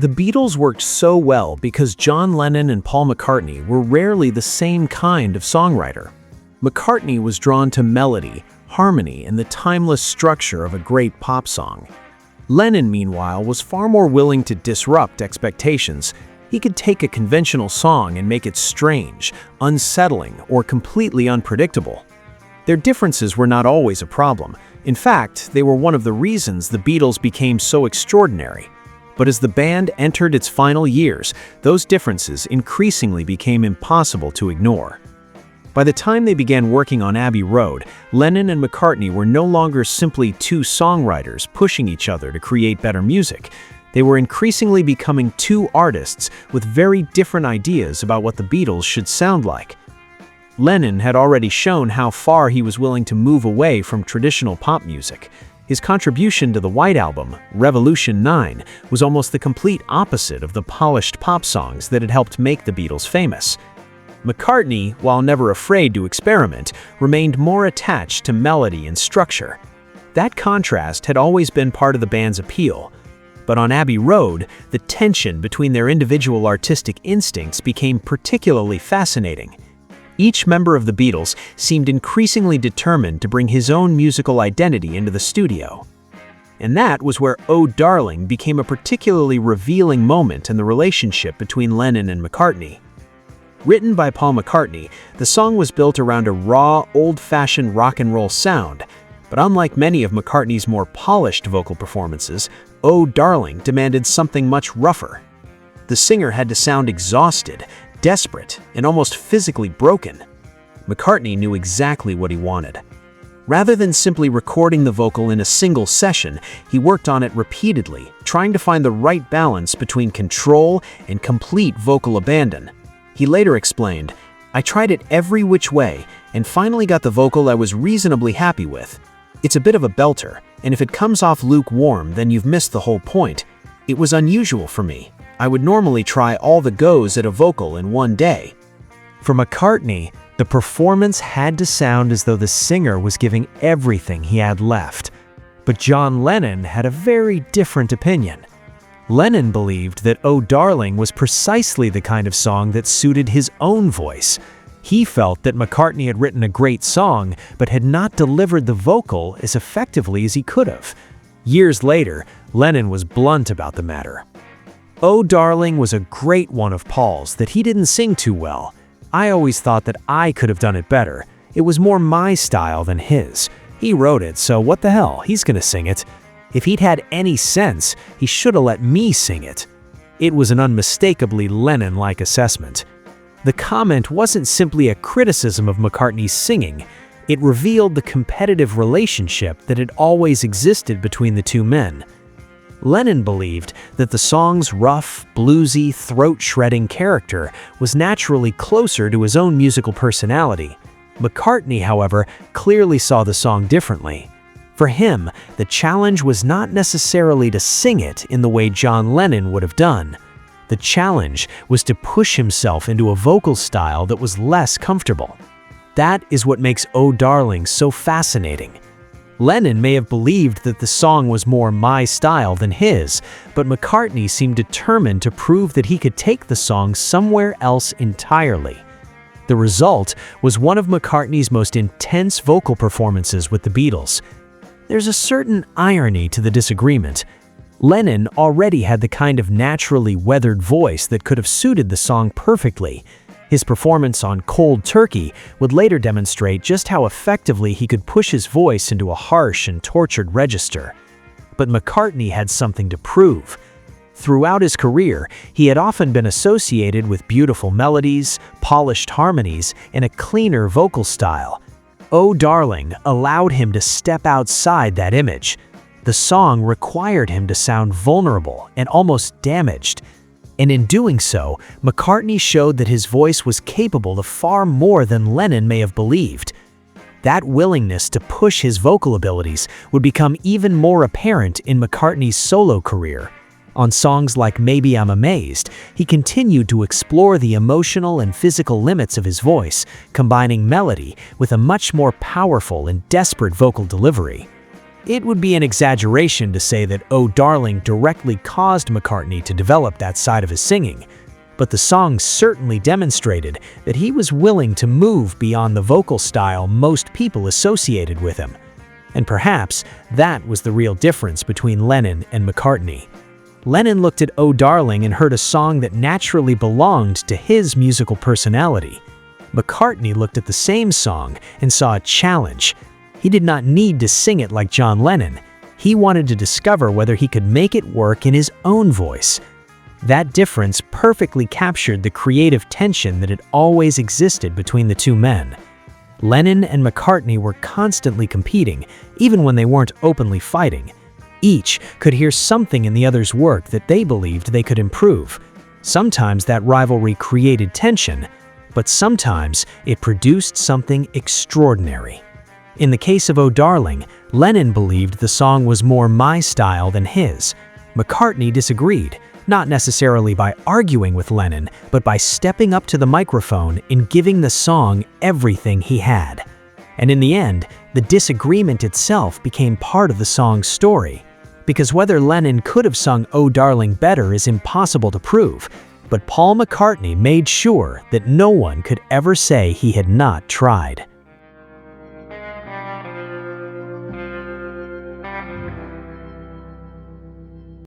The Beatles worked so well because John Lennon and Paul McCartney were rarely the same kind of songwriter. McCartney was drawn to melody, harmony, and the timeless structure of a great pop song. Lennon, meanwhile, was far more willing to disrupt expectations. He could take a conventional song and make it strange, unsettling, or completely unpredictable. Their differences were not always a problem. In fact, they were one of the reasons the Beatles became so extraordinary. But as the band entered its final years, those differences increasingly became impossible to ignore. By the time they began working on Abbey Road, Lennon and McCartney were no longer simply two songwriters pushing each other to create better music. They were increasingly becoming two artists with very different ideas about what the Beatles should sound like. Lennon had already shown how far he was willing to move away from traditional pop music. His contribution to the White Album, Revolution 9, was almost the complete opposite of the polished pop songs that had helped make the Beatles famous. McCartney, while never afraid to experiment, remained more attached to melody and structure. That contrast had always been part of the band's appeal. But on Abbey Road, the tension between their individual artistic instincts became particularly fascinating. Each member of the Beatles seemed increasingly determined to bring his own musical identity into the studio. And that was where "Oh Darling" became a particularly revealing moment in the relationship between Lennon and McCartney. Written by Paul McCartney, the song was built around a raw, old-fashioned rock and roll sound. But unlike many of McCartney's more polished vocal performances, "Oh Darling" demanded something much rougher. The singer had to sound exhausted, desperate, and almost physically broken. McCartney knew exactly what he wanted. Rather than simply recording the vocal in a single session, he worked on it repeatedly, trying to find the right balance between control and complete vocal abandon. He later explained, "I tried it every which way and finally got the vocal I was reasonably happy with. It's a bit of a belter, and if it comes off lukewarm, then you've missed the whole point. It was unusual for me. I would normally try all the goes at a vocal in one day." For McCartney, the performance had to sound as though the singer was giving everything he had left. But John Lennon had a very different opinion. Lennon believed that "Oh Darling" was precisely the kind of song that suited his own voice. He felt that McCartney had written a great song, but had not delivered the vocal as effectively as he could have. Years later, Lennon was blunt about the matter. "Oh Darling" was a great one of Paul's that he didn't sing too well. I always thought that I could have done it better. It was more my style than his. He wrote it, so what the hell, he's gonna sing it. If he'd had any sense, he should have let me sing it." It was an unmistakably Lennon-like assessment. The comment wasn't simply a criticism of McCartney's singing. It revealed the competitive relationship that had always existed between the two men. Lennon believed that the song's rough, bluesy, throat-shredding character was naturally closer to his own musical personality. McCartney, however, clearly saw the song differently. For him, the challenge was not necessarily to sing it in the way John Lennon would have done. The challenge was to push himself into a vocal style that was less comfortable. That is what makes "Oh Darling" so fascinating. Lennon may have believed that the song was more my style than his, but McCartney seemed determined to prove that he could take the song somewhere else entirely. The result was one of McCartney's most intense vocal performances with the Beatles. There's a certain irony to the disagreement. Lennon already had the kind of naturally weathered voice that could have suited the song perfectly. His performance on "Cold Turkey" would later demonstrate just how effectively he could push his voice into a harsh and tortured register. But McCartney had something to prove. Throughout his career, he had often been associated with beautiful melodies, polished harmonies, and a cleaner vocal style. "Oh Darling" allowed him to step outside that image. The song required him to sound vulnerable and almost damaged. And in doing so, McCartney showed that his voice was capable of far more than Lennon may have believed. That willingness to push his vocal abilities would become even more apparent in McCartney's solo career. On songs like "Maybe I'm Amazed," he continued to explore the emotional and physical limits of his voice, combining melody with a much more powerful and desperate vocal delivery. It would be an exaggeration to say that "Oh Darling" directly caused McCartney to develop that side of his singing, but the song certainly demonstrated that he was willing to move beyond the vocal style most people associated with him. And perhaps that was the real difference between Lennon and McCartney. Lennon looked at "Oh Darling" and heard a song that naturally belonged to his musical personality. McCartney looked at the same song and saw a challenge. He did not need to sing it like John Lennon. He wanted to discover whether he could make it work in his own voice. That difference perfectly captured the creative tension that had always existed between the two men. Lennon and McCartney were constantly competing, even when they weren't openly fighting. Each could hear something in the other's work that they believed they could improve. Sometimes that rivalry created tension, but sometimes it produced something extraordinary. In the case of "Oh Darling," Lennon believed the song was more my style than his. McCartney disagreed, not necessarily by arguing with Lennon, but by stepping up to the microphone and giving the song everything he had. And in the end, the disagreement itself became part of the song's story. Because whether Lennon could have sung "Oh Darling" better is impossible to prove, but Paul McCartney made sure that no one could ever say he had not tried.